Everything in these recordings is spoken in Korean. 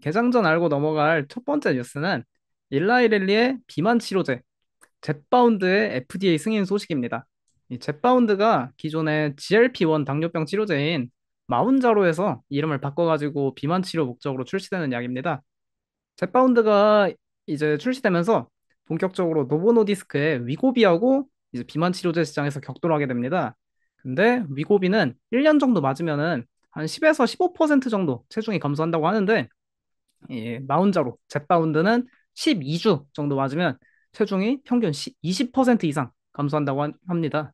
개장 전 알고 넘어갈 첫 번째 뉴스는 일라이릴리의 비만 치료제 젯바운드의 FDA 승인 소식입니다. 이 젯바운드가 기존의 GLP-1 당뇨병 치료제인 마운자로에서 이름을 바꿔가지고 비만 치료 목적으로 출시되는 약입니다. 젯바운드가 이제 출시되면서 본격적으로 노보노디스크의 위고비하고 이제 비만 치료제 시장에서 격돌하게 됩니다. 근데 위고비는 1년 정도 맞으면은 한 10에서 15% 정도 체중이 감소한다고 하는데 이 마운자로 젯바운드는 12주 정도 맞으면 체중이 평균 20% 이상 감소한다고 합니다.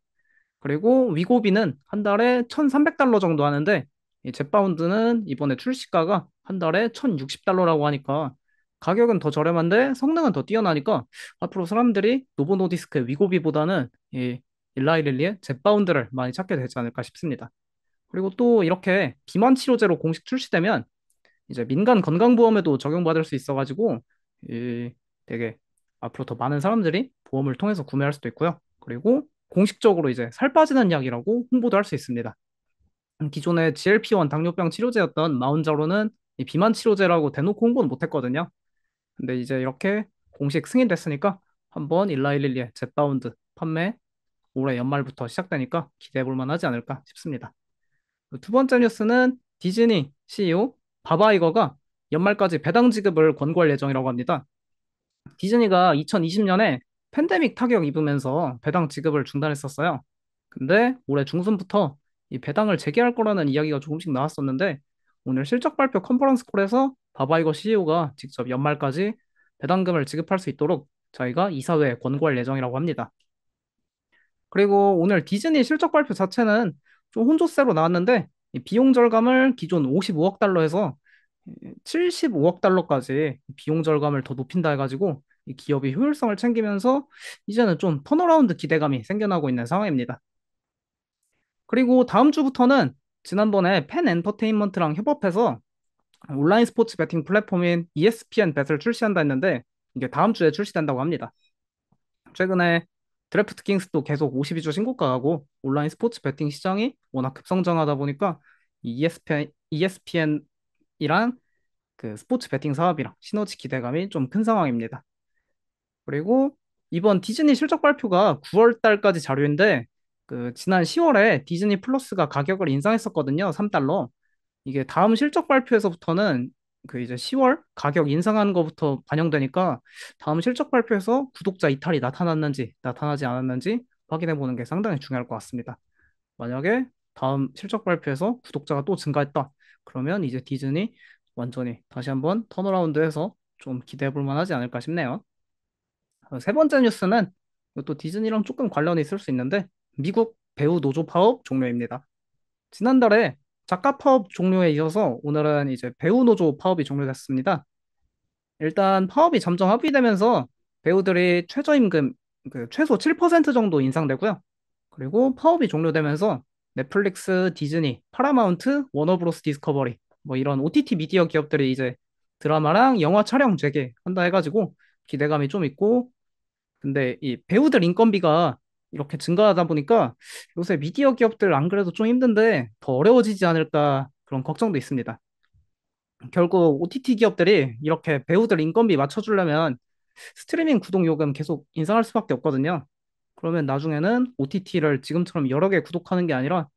그리고 위고비는 한 달에 1,300달러 정도 하는데 이 젯바운드는 이번에 출시가가 한 달에 1,060달러라고 하니까 가격은 더 저렴한데 성능은 더 뛰어나니까 앞으로 사람들이 노보노디스크의 위고비보다는 이 일라이릴리의 젯바운드를 많이 찾게 되지 않을까 싶습니다. 그리고 또 이렇게 비만 치료제로 공식 출시되면 이제 민간 건강보험에도 적용받을 수 있어가지고 이 되게 앞으로 더 많은 사람들이 보험을 통해서 구매할 수도 있고요. 그리고 공식적으로 이제 살 빠지는 약이라고 홍보도 할 수 있습니다. 기존의 GLP-1 당뇨병 치료제였던 마운자로는 이 비만 치료제라고 대놓고 홍보는 못했거든요. 근데 이제 이렇게 공식 승인됐으니까 한번 일라이릴리의 젯바운드 판매 올해 연말부터 시작되니까 기대해 볼 만하지 않을까 싶습니다. 두 번째 뉴스는 디즈니 CEO 밥 아이거가 연말까지 배당 지급을 권고할 예정이라고 합니다. 디즈니가 2020년에 팬데믹 타격 입으면서 배당 지급을 중단했었어요. 근데 올해 중순부터 이 배당을 재개할 거라는 이야기가 조금씩 나왔었는데 오늘 실적 발표 컨퍼런스 콜에서 밥 아이거 CEO가 직접 연말까지 배당금을 지급할 수 있도록 저희가 이사회에 권고할 예정이라고 합니다. 그리고 오늘 디즈니 실적 발표 자체는 좀 혼조세로 나왔는데 이 비용 절감을 기존 55억 달러에서 75억 달러까지 비용 절감을 더 높인다 해가지고 이 기업이 효율성을 챙기면서 이제는 좀 턴어라운드 기대감이 생겨나고 있는 상황입니다. 그리고 다음 주부터는 지난번에 펜 엔터테인먼트랑 협업해서 온라인 스포츠 베팅 플랫폼인 ESPN 벳을 출시한다 했는데 이게 다음 주에 출시된다고 합니다. 최근에 드래프트 킹스도 계속 52주 신고가하고 온라인 스포츠 베팅 시장이 워낙 급성장하다 보니까 이 ESPN이랑 그 스포츠 베팅 사업이랑 시너지 기대감이 좀 큰 상황입니다. 그리고 이번 디즈니 실적 발표가 9월 달까지 자료인데 그 지난 10월에 디즈니 플러스가 가격을 인상했었거든요. 3달러. 이게 다음 실적 발표에서부터는 그 이제 10월 가격 인상하는 것부터 반영되니까 다음 실적 발표에서 구독자 이탈이 나타났는지 나타나지 않았는지 확인해 보는 게 상당히 중요할 것 같습니다. 만약에 다음 실적 발표에서 구독자가 또 증가했다. 그러면 이제 디즈니 완전히 다시 한번 턴어라운드해서 좀 기대해 볼 만하지 않을까 싶네요. 세 번째 뉴스는 이것도 디즈니랑 조금 관련이 있을 수 있는데 미국 배우 노조 파업 종료입니다. 지난달에 작가 파업 종료에 이어서 오늘은 이제 배우 노조 파업이 종료됐습니다. 일단 파업이 점점 합의되면서 배우들이 최저임금 그 최소 7% 정도 인상되고요. 그리고 파업이 종료되면서 넷플릭스, 디즈니, 파라마운트, 워너브로스 디스커버리 뭐 이런 OTT 미디어 기업들이 이제 드라마랑 영화 촬영 재개한다 해가지고 기대감이 좀 있고 근데 이 배우들 인건비가 이렇게 증가하다 보니까 요새 미디어 기업들 안 그래도 좀 힘든데 더 어려워지지 않을까 그런 걱정도 있습니다. 결국 OTT 기업들이 이렇게 배우들 인건비 맞춰주려면 스트리밍 구독 요금 계속 인상할 수밖에 없거든요. 그러면 나중에는 OTT를 지금처럼 여러 개 구독하는 게 아니라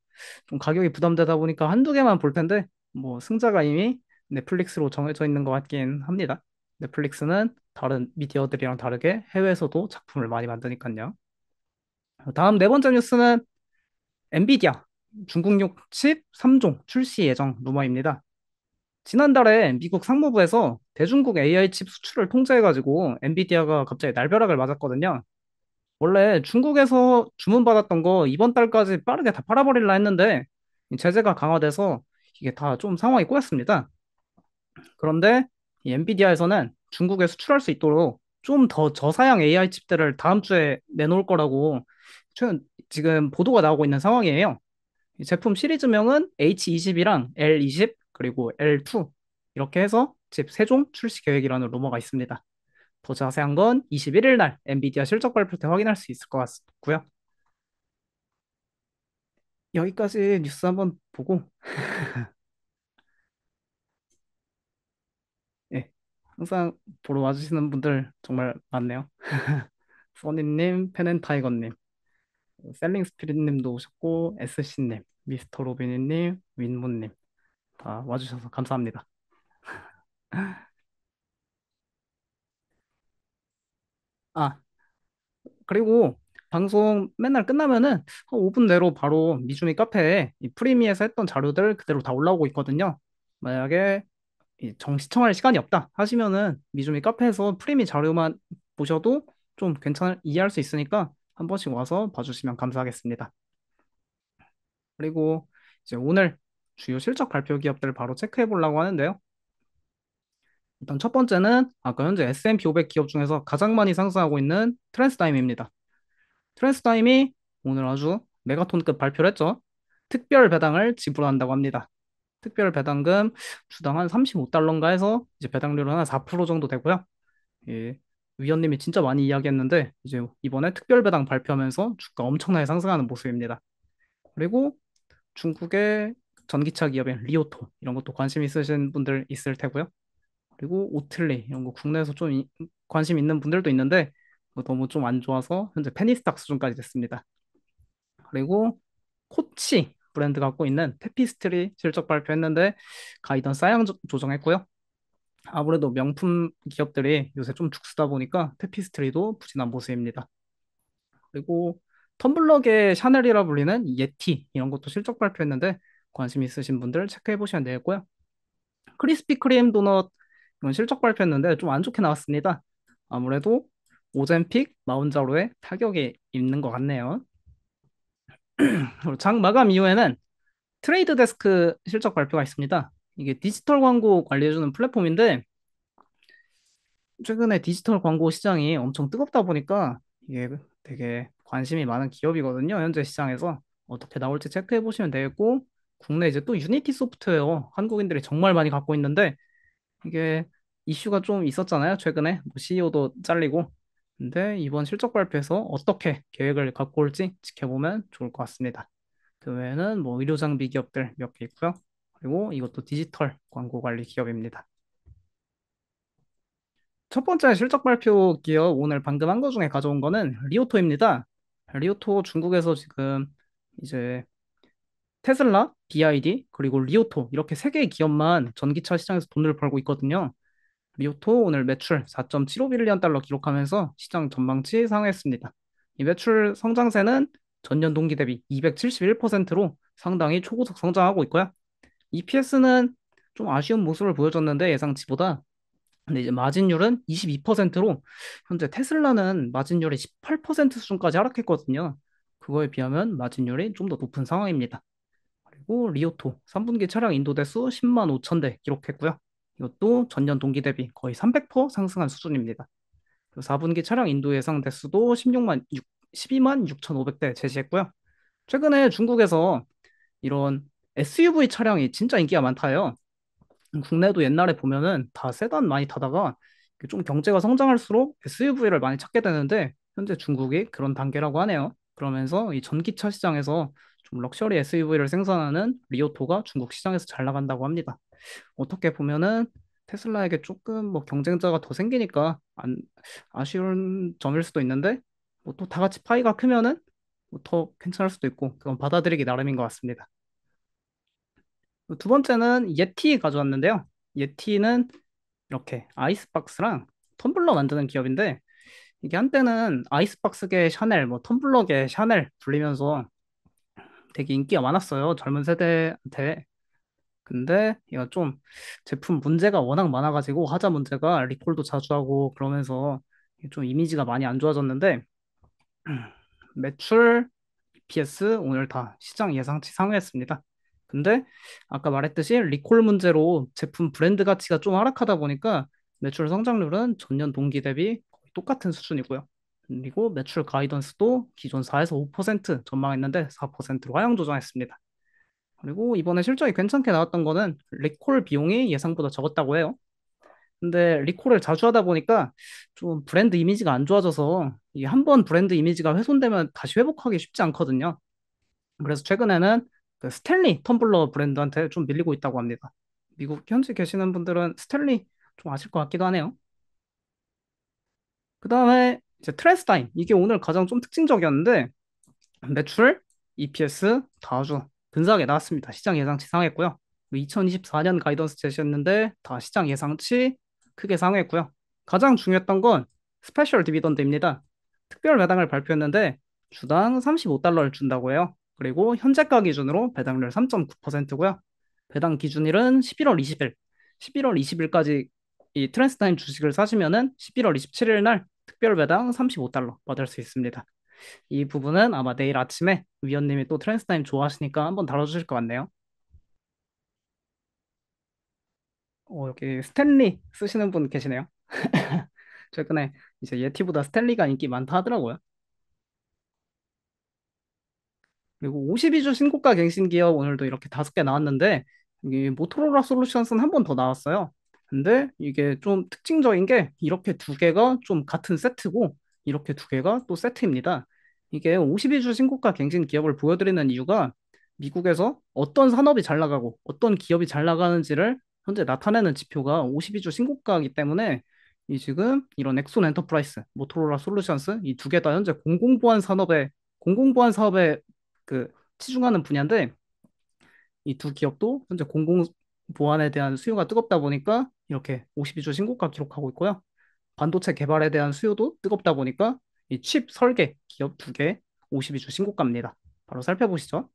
좀 가격이 부담되다 보니까 한두 개만 볼 텐데 뭐 승자가 이미 넷플릭스로 정해져 있는 것 같긴 합니다. 넷플릭스는 다른 미디어들이랑 다르게 해외에서도 작품을 많이 만드니까요. 다음 네 번째 뉴스는 엔비디아 중국용 칩 3종 출시 예정 루머입니다. 지난달에 미국 상무부에서 대중국 AI 칩 수출을 통제해가지고 엔비디아가 갑자기 날벼락을 맞았거든요. 원래 중국에서 주문받았던 거 이번 달까지 빠르게 다 팔아버릴라 했는데 이 제재가 강화돼서 이게 다 좀 상황이 꼬였습니다. 그런데 이 엔비디아에서는 중국에 수출할 수 있도록 좀 더 저사양 AI 칩들을 다음 주에 내놓을 거라고 최근 지금 보도가 나오고 있는 상황이에요. 이 제품 시리즈명은 H20이랑 L20 그리고 L2 이렇게 해서 칩 3종 출시 계획이라는 루머가 있습니다. 더 자세한 건 21일 날 엔비디아 실적 발표 때 확인할 수 있을 것 같고요. 여기까지 뉴스 한번 보고 항상 보러 와주시는 분들 정말 많네요. 써니님, 펜앤타이거님, 셀링 스피릿님도 오셨고, SC님, 미스터 로비니님, 윈문님 다 와주셔서 감사합니다. 아, 그리고 방송 맨날 끝나면은 한 5분 내로 바로 미주미 카페에 이 프리미에서 했던 자료들 그대로 다 올라오고 있거든요. 만약에 정 시청할 시간이 없다 하시면은 미주미 카페에서 프리미 자료만 보셔도 좀 이해할 수 있으니까 한 번씩 와서 봐주시면 감사하겠습니다. 그리고 이제 오늘 주요 실적 발표 기업들 바로 체크해 보려고 하는데요. 일단 첫 번째는 아까 현재 S&P 500 기업 중에서 가장 많이 상승하고 있는 트랜스타임입니다. 트랜스타임이 오늘 아주 메가톤급 발표를 했죠. 특별 배당을 지불한다고 합니다. 특별 배당금 주당 한 35달러인가 해서 이제 배당률은 한 4% 정도 되고요. 예, 위원님이 진짜 많이 이야기했는데 이제 이번에 특별 배당 발표하면서 주가 엄청나게 상승하는 모습입니다. 그리고 중국의 전기차 기업인 리오토 이런 것도 관심 있으신 분들 있을 테고요. 그리고 오틀리 이런 거 국내에서 좀 관심 있는 분들도 있는데 뭐 너무 좀 안 좋아서 현재 페니스탁 수준까지 됐습니다. 그리고 코치 브랜드 갖고 있는 테피스트리 실적 발표했는데 가이던스 하향 조정했고요. 아무래도 명품 기업들이 요새 좀 죽쓰다 보니까 테피스트리도 부진한 모습입니다. 그리고 텀블럭의 샤넬이라 불리는 예티 이런 것도 실적 발표했는데 관심 있으신 분들 체크해 보시면 되겠고요. 크리스피 크림 도넛 이건 실적 발표했는데 좀 안 좋게 나왔습니다. 아무래도 오젠픽, 마운자로의 타격이 있는 것 같네요. 그리고 장 마감 이후에는 트레이드 데스크 실적 발표가 있습니다. 이게 디지털 광고 관리해주는 플랫폼인데 최근에 디지털 광고 시장이 엄청 뜨겁다 보니까 이게 되게 관심이 많은 기업이거든요. 현재 시장에서 어떻게 나올지 체크해 보시면 되겠고 국내 이제 또 유니티 소프트웨어 한국인들이 정말 많이 갖고 있는데 이게 이슈가 좀 있었잖아요. 최근에 뭐 CEO도 잘리고 근데 이번 실적 발표에서 어떻게 계획을 갖고 올지 지켜보면 좋을 것 같습니다. 그 외에는 뭐 의료 장비 기업들 몇 개 있고요. 그리고 이것도 디지털 광고 관리 기업입니다. 첫 번째 실적 발표 기업 오늘 방금 한 거 중에 가져온 거는 리오토입니다. 리오토 중국에서 지금 이제 테슬라, BID, 그리고 리오토 이렇게 세 개의 기업만 전기차 시장에서 돈을 벌고 있거든요. 리오토 오늘 매출 4.75빌리언 달러 기록하면서 시장 전망치 상회했습니다. 이 매출 성장세는 전년 동기 대비 271%로 상당히 초고속 성장하고 있고요. EPS는 좀 아쉬운 모습을 보여줬는데 예상치보다 근데 이제 마진율은 22%로 현재 테슬라는 마진율이 18% 수준까지 하락했거든요. 그거에 비하면 마진율이 좀 더 높은 상황입니다. 그리고 리오토 3분기 차량 인도 대수 10만 5천 대 기록했고요. 이것도 전년 동기 대비 거의 300% 상승한 수준입니다. 4분기 차량 인도 예상 대수도 12만 6,500대 제시했고요. 최근에 중국에서 이런 SUV 차량이 진짜 인기가 많다요. 국내도 옛날에 보면은 다 세단 많이 타다가 좀 경제가 성장할수록 SUV를 많이 찾게 되는데 현재 중국이 그런 단계라고 하네요. 그러면서 이 전기차 시장에서 좀 럭셔리 SUV를 생산하는 리오토가 중국 시장에서 잘 나간다고 합니다. 어떻게 보면은 테슬라에게 조금 뭐 경쟁자가 더 생기니까 아쉬운 점일 수도 있는데 뭐 또 다 같이 파이가 크면은 뭐더 괜찮을 수도 있고 그건 받아들이기 나름인 것 같습니다. 두 번째는 예티 가져왔는데요. 예티는 이렇게 아이스박스랑 텀블러 만드는 기업인데 이게 한때는 아이스박스계 샤넬, 뭐 텀블러계 샤넬 불리면서 되게 인기가 많았어요. 젊은 세대한테. 근데 이거 좀 제품 문제가 워낙 많아가지고 하자 문제가 리콜도 자주 하고 그러면서 좀 이미지가 많이 안 좋아졌는데 매출, EPS 오늘 다 시장 예상치 상회했습니다. 근데 아까 말했듯이 리콜 문제로 제품 브랜드 가치가 좀 하락하다 보니까 매출 성장률은 전년 동기 대비 거의 똑같은 수준이고요. 그리고 매출 가이던스도 기존 4에서 5% 전망했는데 4%로 하향 조정했습니다. 그리고 이번에 실적이 괜찮게 나왔던 거는 리콜 비용이 예상보다 적었다고 해요. 근데 리콜을 자주 하다 보니까 좀 브랜드 이미지가 안 좋아져서 이게 한 번 브랜드 이미지가 훼손되면 다시 회복하기 쉽지 않거든요. 그래서 최근에는 그 스탠리 텀블러 브랜드한테 좀 밀리고 있다고 합니다. 미국 현지 계시는 분들은 스탠리 좀 아실 것 같기도 하네요. 그 다음에 이제 트랜스타임. 이게 오늘 가장 좀 특징적이었는데, 매출, EPS 다 아주 근사하게 나왔습니다. 시장 예상치 상했고요. 2024년 가이던스 제시했는데 다 시장 예상치 크게 상회했고요. 가장 중요했던 건 스페셜 디비던드입니다. 특별 배당을 발표했는데 주당 35달러를 준다고 해요. 그리고 현재가 기준으로 배당률 3.9%고요. 배당 기준일은 11월 20일. 11월 20일까지 이 트랜스타임 주식을 사시면은 11월 27일 날 특별 배당 35달러 받을 수 있습니다. 이 부분은 아마 내일 아침에 위원님이 또 트랜스타임 좋아하시니까 한번 다뤄주실 것 같네요. 여기 스탠리 쓰시는 분 계시네요. 최근에 이제 예티보다 스탠리가 인기 많다 하더라고요. 그리고 52주 신고가 갱신 기업 오늘도 이렇게 5개 나왔는데 이게 모토로라 솔루션스는 한 번 더 나왔어요. 근데 이게 좀 특징적인 게 이렇게 두 개가 좀 같은 세트고 이렇게 두 개가 또 세트입니다. 이게 52주 신고가 갱신 기업을 보여드리는 이유가 미국에서 어떤 산업이 잘 나가고 어떤 기업이 잘 나가는지를 현재 나타내는 지표가 52주 신고가이기 때문에 이 지금 이런 엑손 엔터프라이스, 모토로라 솔루션스 이 두 개 다 현재 공공보안 사업에 그 치중하는 분야인데 이 두 기업도 현재 공공 보안에 대한 수요가 뜨겁다 보니까 이렇게 52주 신고가 기록하고 있고요. 반도체 개발에 대한 수요도 뜨겁다 보니까 이 칩 설계 기업 두 개 52주 신고가입니다. 바로 살펴보시죠.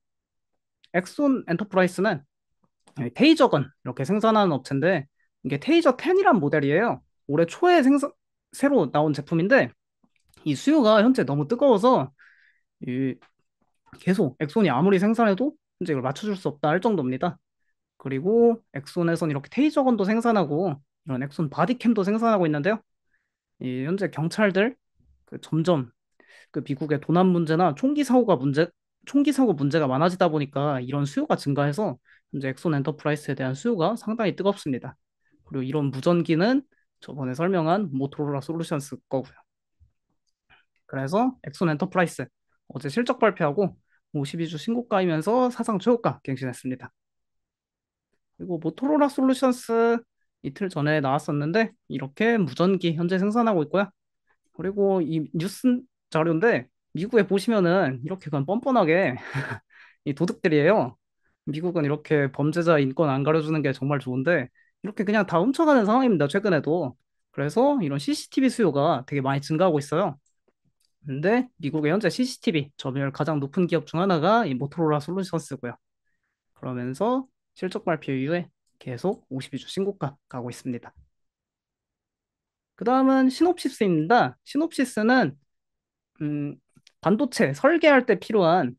엑손 엔터프라이스는 테이저건 이렇게 생산하는 업체인데 이게 테이저 10이란 모델이에요. 올해 초에 새로 나온 제품인데 이 수요가 현재 너무 뜨거워서 이 계속 엑손이 아무리 생산해도 현재 이걸 맞춰줄 수 없다 할 정도입니다. 그리고 엑손에선 이렇게 테이저건도 생산하고 이런 엑손 바디캠도 생산하고 있는데요. 이 현재 경찰들 점점 미국의 도난 문제나 총기 사고 문제가 많아지다 보니까 이런 수요가 증가해서 현재 엑손 엔터프라이스에 대한 수요가 상당히 뜨겁습니다. 그리고 이런 무전기는 저번에 설명한 모토로라 솔루션스 거고요. 그래서 엑손 엔터프라이스 어제 실적 발표하고 52주 신고가이면서 사상 최고가 갱신했습니다. 그리고 모토로라 솔루션스 이틀 전에 나왔었는데 이렇게 무전기 현재 생산하고 있고요. 그리고 이 뉴스 자료인데 미국에 보시면은 이렇게 그냥 뻔뻔하게 이 도둑들이에요. 미국은 이렇게 범죄자 인권 안 가려주는 게 정말 좋은데 이렇게 그냥 다 훔쳐가는 상황입니다. 최근에도. 그래서 이런 CCTV 수요가 되게 많이 증가하고 있어요. 근데 미국의 현재 CCTV 점유율 가장 높은 기업 중 하나가 이 모토로라 솔루션스고요. 그러면서 실적 발표 이후에 계속 52주 신고가 가고 있습니다. 그 다음은 시놉시스입니다. 시놉시스는 음, 반도체 설계할 때 필요한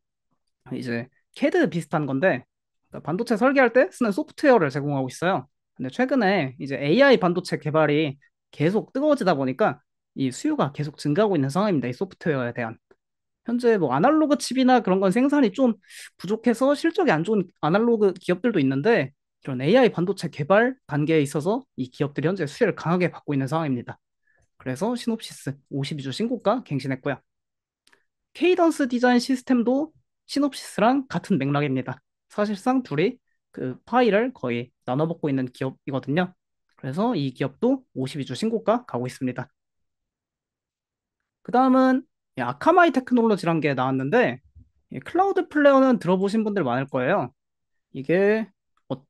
이제 CAD 비슷한 건데 그러니까 반도체 설계할 때 쓰는 소프트웨어를 제공하고 있어요. 근데 최근에 이제 AI 반도체 개발이 계속 뜨거워지다 보니까 이 수요가 계속 증가하고 있는 상황입니다. 이 소프트웨어에 대한. 현재 뭐 아날로그 칩이나 그런 건 생산이 좀 부족해서 실적이 안 좋은 아날로그 기업들도 있는데 이런 AI 반도체 개발 단계에 있어서 이 기업들이 현재 수혜를 강하게 받고 있는 상황입니다. 그래서 시놉시스 52주 신고가 갱신했고요. 케이던스 디자인 시스템도 시놉시스랑 같은 맥락입니다. 사실상 둘이 파일을 거의 나눠 먹고 있는 기업이거든요. 그래서 이 기업도 52주 신고가 가고 있습니다. 그 다음은 아카마이 테크놀로지란 게 나왔는데 이 클라우드 플레어는 들어보신 분들 많을 거예요. 이게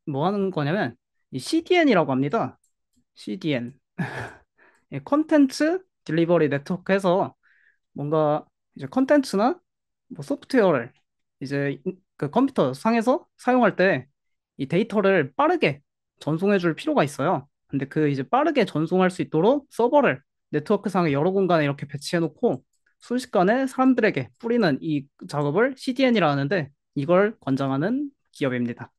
뭐 하는 거냐면 이 CDN이라고 합니다. CDN. 컨텐츠 딜리버리 네트워크에서 뭔가 이제 컨텐츠나 뭐 소프트웨어를 이제 그 컴퓨터 상에서 사용할 때 이 데이터를 빠르게 전송해 줄 필요가 있어요. 근데 이제 빠르게 전송할 수 있도록 서버를 네트워크 상의 여러 공간에 이렇게 배치해 놓고 순식간에 사람들에게 뿌리는 이 작업을 CDN이라 하는데 이걸 관장하는 기업입니다.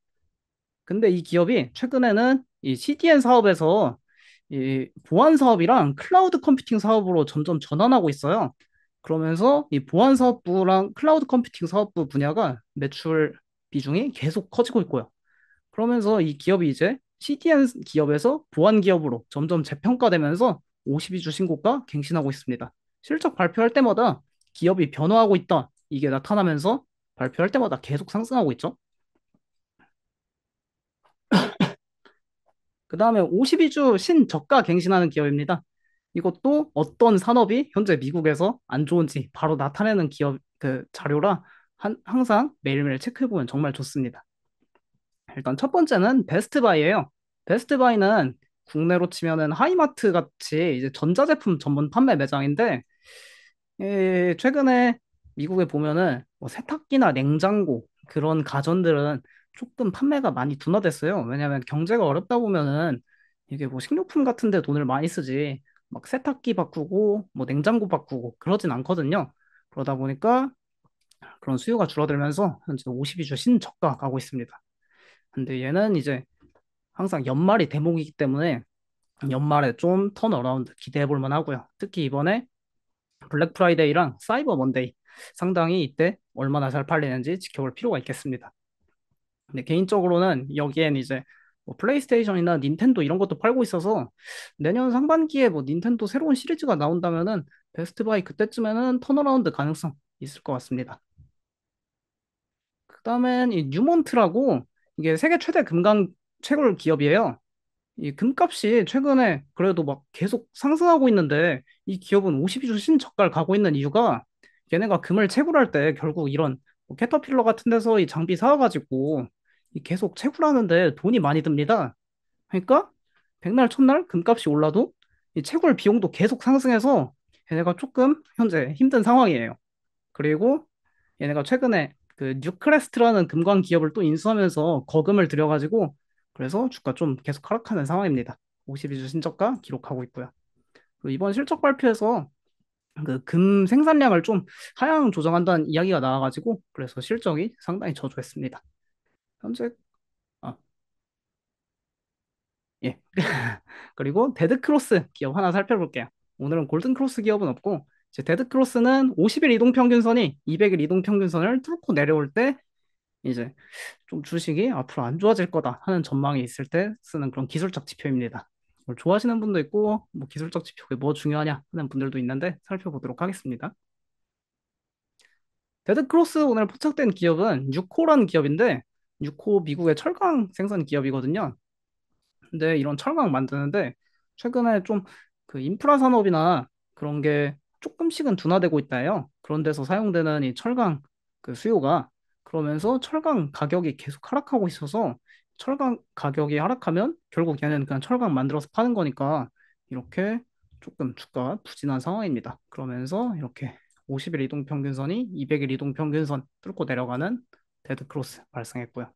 근데 이 기업이 최근에는 이 CDN 사업에서 이 보안 사업이랑 클라우드 컴퓨팅 사업으로 점점 전환하고 있어요. 그러면서 이 보안 사업부랑 클라우드 컴퓨팅 사업부 분야가 매출 비중이 계속 커지고 있고요. 그러면서 이 기업이 이제 CDN 기업에서 보안 기업으로 점점 재평가되면서 52주 신고가 갱신하고 있습니다. 실적 발표할 때마다 기업이 변화하고 있다. 이게 나타나면서 발표할 때마다 계속 상승하고 있죠. 그 다음에 52주 신저가 갱신하는 기업입니다. 이것도 어떤 산업이 현재 미국에서 안 좋은지 바로 나타내는 기업 그 자료라 항상 매일매일 체크해보면 정말 좋습니다. 일단 첫 번째는 베스트바이예요. 베스트바이는 국내로 치면은 하이마트 같이 이제 전자제품 전문 판매 매장인데 최근에 미국에 보면은 뭐 세탁기나 냉장고 그런 가전들은 조금 판매가 많이 둔화됐어요. 왜냐하면 경제가 어렵다 보면은 이게 뭐 식료품 같은 데 돈을 많이 쓰지 막 세탁기 바꾸고 뭐 냉장고 바꾸고 그러진 않거든요. 그러다 보니까 그런 수요가 줄어들면서 현재 52주 신저가 가고 있습니다. 근데 얘는 이제 항상 연말이 대목이기 때문에 연말에 좀 턴어라운드 기대해 볼 만하고요. 특히 이번에 블랙 프라이데이랑 사이버 먼데이 상당히 이때 얼마나 잘 팔리는지 지켜볼 필요가 있겠습니다. 근데 개인적으로는 여기엔 이제 뭐 플레이스테이션이나 닌텐도 이런 것도 팔고 있어서 내년 상반기에 뭐 닌텐도 새로운 시리즈가 나온다면은 베스트바이 그때쯤에는 턴어라운드 가능성 있을 것 같습니다. 그다음엔 이 뉴몬트라고 이게 세계 최대 금강 채굴 기업이에요. 이 금값이 최근에 그래도 막 계속 상승하고 있는데 이 기업은 52주 신저가를 가고 있는 이유가 얘네가 금을 채굴할 때 결국 이런 뭐 캐터필러 같은 데서 이 장비 사와가지고 이 계속 채굴하는데 돈이 많이 듭니다. 그러니까 백날 첫날 금값이 올라도 이 채굴 비용도 계속 상승해서 얘네가 조금 현재 힘든 상황이에요. 그리고 얘네가 최근에 그 뉴크레스트라는 금광 기업을 또 인수하면서 거금을 들여가지고 그래서 주가 좀 계속 하락하는 상황입니다. 52주 신저가 기록하고 있고요. 그리고 이번 실적 발표에서 그 금 생산량을 좀 하향 조정한다는 이야기가 나와가지고 그래서 실적이 상당히 저조했습니다. 현재 아, 예. 그리고 데드크로스 기업 하나 살펴볼게요. 오늘은 골든크로스 기업은 없고 이제 데드크로스는 50일 이동평균선이 200일 이동평균선을 뚫고 내려올 때 이제 좀 주식이 앞으로 안 좋아질 거다 하는 전망이 있을 때 쓰는 그런 기술적 지표입니다. 뭘 좋아하시는 분도 있고 뭐 기술적 지표가 뭐 중요하냐 하는 분들도 있는데 살펴보도록 하겠습니다. 데드크로스 오늘 포착된 기업은 뉴코라는 기업인데 뉴코 미국의 철강 생산 기업이거든요. 근데 이런 철강 만드는데 최근에 좀 그 인프라 산업이나 그런 게 조금씩은 둔화되고 있다 해요. 그런 데서 사용되는 이 철강 그 수요가 그러면서 철강 가격이 계속 하락하고 있어서 철강 가격이 하락하면 결국 얘는 그냥 철강 만들어서 파는 거니까 이렇게 조금 주가가 부진한 상황입니다. 그러면서 이렇게 50일 이동 평균선이 200일 이동 평균선 뚫고 내려가는 데드 크로스 발생했고요.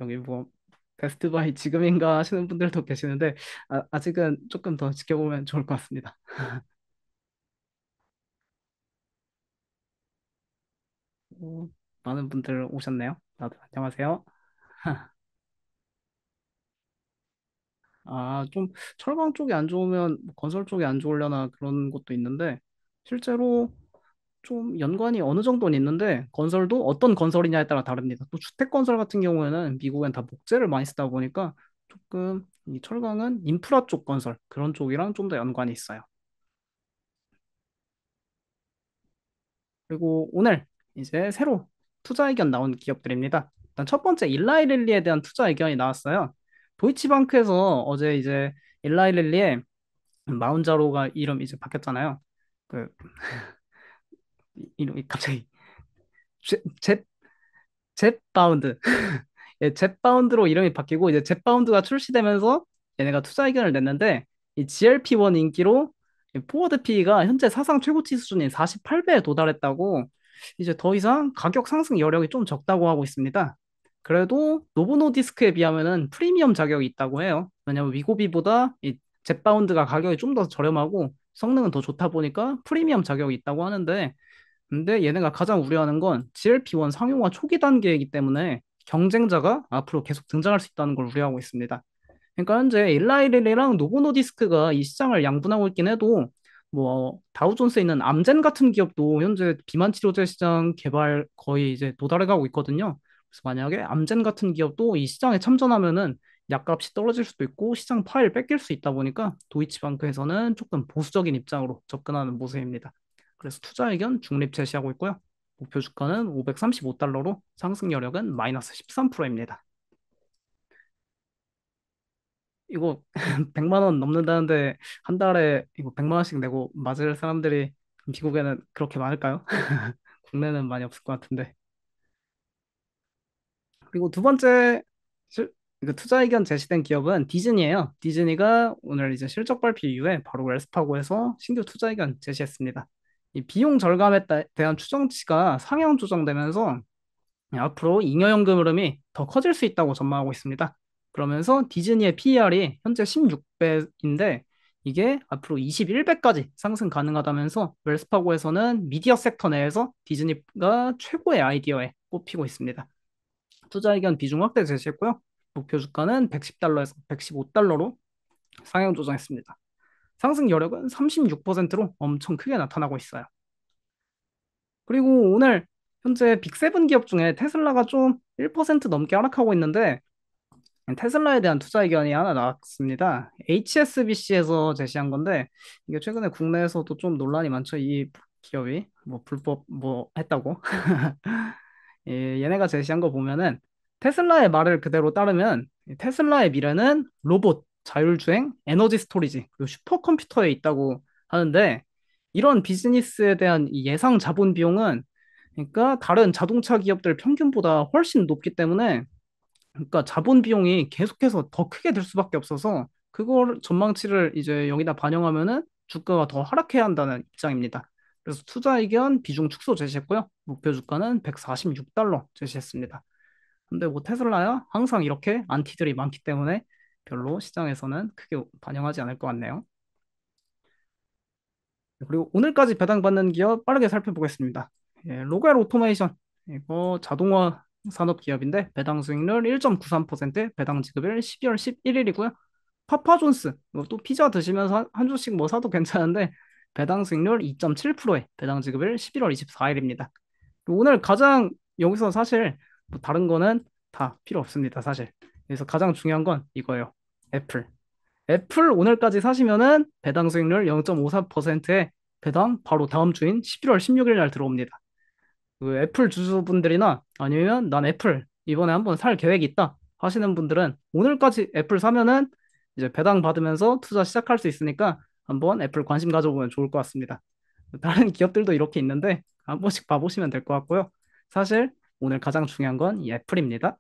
여기 뭐 베스트 바이 지금인가 하시는 분들도 계시는데 아직은 조금 더 지켜보면 좋을 것 같습니다. 오, 많은 분들 오셨네요. 다들 안녕하세요. 좀 철강 쪽이 안 좋으면 뭐 건설 쪽이 안 좋으려나 그런 것도 있는데 실제로 좀 연관이 어느 정도는 있는데 건설도 어떤 건설이냐에 따라 다릅니다. 또 주택 건설 같은 경우에는 미국엔 다 목재를 많이 쓰다 보니까 조금 이 철강은 인프라 쪽 건설 그런 쪽이랑 좀 더 연관이 있어요. 그리고 오늘 이제 새로 투자 의견 나온 기업들입니다. 일단 첫 번째 일라이 릴리에 대한 투자 의견이 나왔어요. 도이치방크에서 어제 이제 일라이 릴리의 마운자로가 이름 이제 바뀌었잖아요. 그 이름이 갑자기 제, 젯바운드. 예, 젯바운드로 이름이 바뀌고 이제 젯바운드가 출시되면서 얘네가 투자 의견을 냈는데 이 GLP-1 인기로 이 포워드 P가 현재 사상 최고치 수준인 48배에 도달했다고 이제 더 이상 가격 상승 여력이 좀 적다고 하고 있습니다. 그래도 노보노디스크에 비하면은 프리미엄 자격이 있다고 해요. 왜냐면 위고비보다 이 젯바운드가 가격이 좀 더 저렴하고 성능은 더 좋다 보니까 프리미엄 자격이 있다고 하는데 근데 얘네가 가장 우려하는 건 GLP-1 상용화 초기 단계이기 때문에 경쟁자가 앞으로 계속 등장할 수 있다는 걸 우려하고 있습니다. 그러니까 현재 일라이릴이랑 노보노디스크가 이 시장을 양분하고 있긴 해도 뭐 다우존스에 있는 암젠 같은 기업도 현재 비만 치료제 시장 개발 거의 이제 도달해 가고 있거든요. 그래서 만약에 암젠 같은 기업도 이 시장에 참전하면은 약값이 떨어질 수도 있고 시장 파일 뺏길 수 있다 보니까 도이치방크에서는 조금 보수적인 입장으로 접근하는 모습입니다. 그래서 투자 의견 중립 제시하고 있고요. 목표 주가는 535달러로 상승 여력은 마이너스 13%입니다. 이거 100만 원 넘는다는데 한 달에 이거 100만 원씩 내고 맞을 사람들이 미국에는 그렇게 많을까요? 국내는 많이 없을 것 같은데. 그리고 두 번째 그 투자 의견 제시된 기업은 디즈니예요. 디즈니가 오늘 이제 실적 발표 이후에 바로 웰스파고에서 신규 투자 의견 제시했습니다. 이 비용 절감에 대한 추정치가 상향 조정되면서 앞으로 잉여연금 흐름이 더 커질 수 있다고 전망하고 있습니다. 그러면서 디즈니의 PER이 현재 16배인데 이게 앞으로 21배까지 상승 가능하다면서 웰스파고에서는 미디어 섹터 내에서 디즈니가 최고의 아이디어에 꼽히고 있습니다. 투자 의견 비중 확대 제시했고요. 목표 주가는 110달러에서 115달러로 상향 조정했습니다. 상승 여력은 36%로 엄청 크게 나타나고 있어요. 그리고 오늘 현재 빅세븐 기업 중에 테슬라가 좀 1% 넘게 하락하고 있는데 테슬라에 대한 투자 의견이 하나 나왔습니다. HSBC에서 제시한 건데 이게 최근에 국내에서도 좀 논란이 많죠. 이 기업이 뭐 불법 뭐 했다고. 얘네가 제시한 거 보면은 테슬라의 말을 그대로 따르면 테슬라의 미래는 로봇, 자율주행, 에너지 스토리지, 그리고 슈퍼컴퓨터에 있다고 하는데 이런 비즈니스에 대한 이 예상 자본 비용은 그러니까 다른 자동차 기업들 평균보다 훨씬 높기 때문에 그러니까 자본 비용이 계속해서 더 크게 들 수밖에 없어서 그걸 전망치를 이제 여기다 반영하면은 주가가 더 하락해야 한다는 입장입니다. 그래서 투자 의견 비중 축소 제시했고요. 목표 주가는 146달러 제시했습니다. 근데 뭐 테슬라야 항상 이렇게 안티들이 많기 때문에 별로 시장에서는 크게 반영하지 않을 것 같네요. 그리고 오늘까지 배당받는 기업 빠르게 살펴보겠습니다. 로얄 오토메이션 이거 자동화 산업 기업인데 배당 수익률 1.93%, 배당 지급일 12월 11일이고요. 파파존스 또 피자 드시면서 한 주씩 뭐 사도 괜찮은데 배당 수익률 2.7%에 배당 지급일 11월 24일입니다. 오늘 가장 여기서 사실 뭐 다른 거는 다 필요 없습니다, 사실. 그래서 가장 중요한 건 이거예요. 애플. 애플 오늘까지 사시면은 배당 수익률 0.54%에 배당 바로 다음 주인 11월 16일 날 들어옵니다. 그 애플 주주분들이나 아니면 난 애플 이번에 한번 살 계획이 있다 하시는 분들은 오늘까지 애플 사면은 이제 배당 받으면서 투자 시작할 수 있으니까 한번 애플 관심 가져보면 좋을 것 같습니다. 다른 기업들도 이렇게 있는데 한 번씩 봐보시면 될 것 같고요. 사실 오늘 가장 중요한 건 이 애플입니다.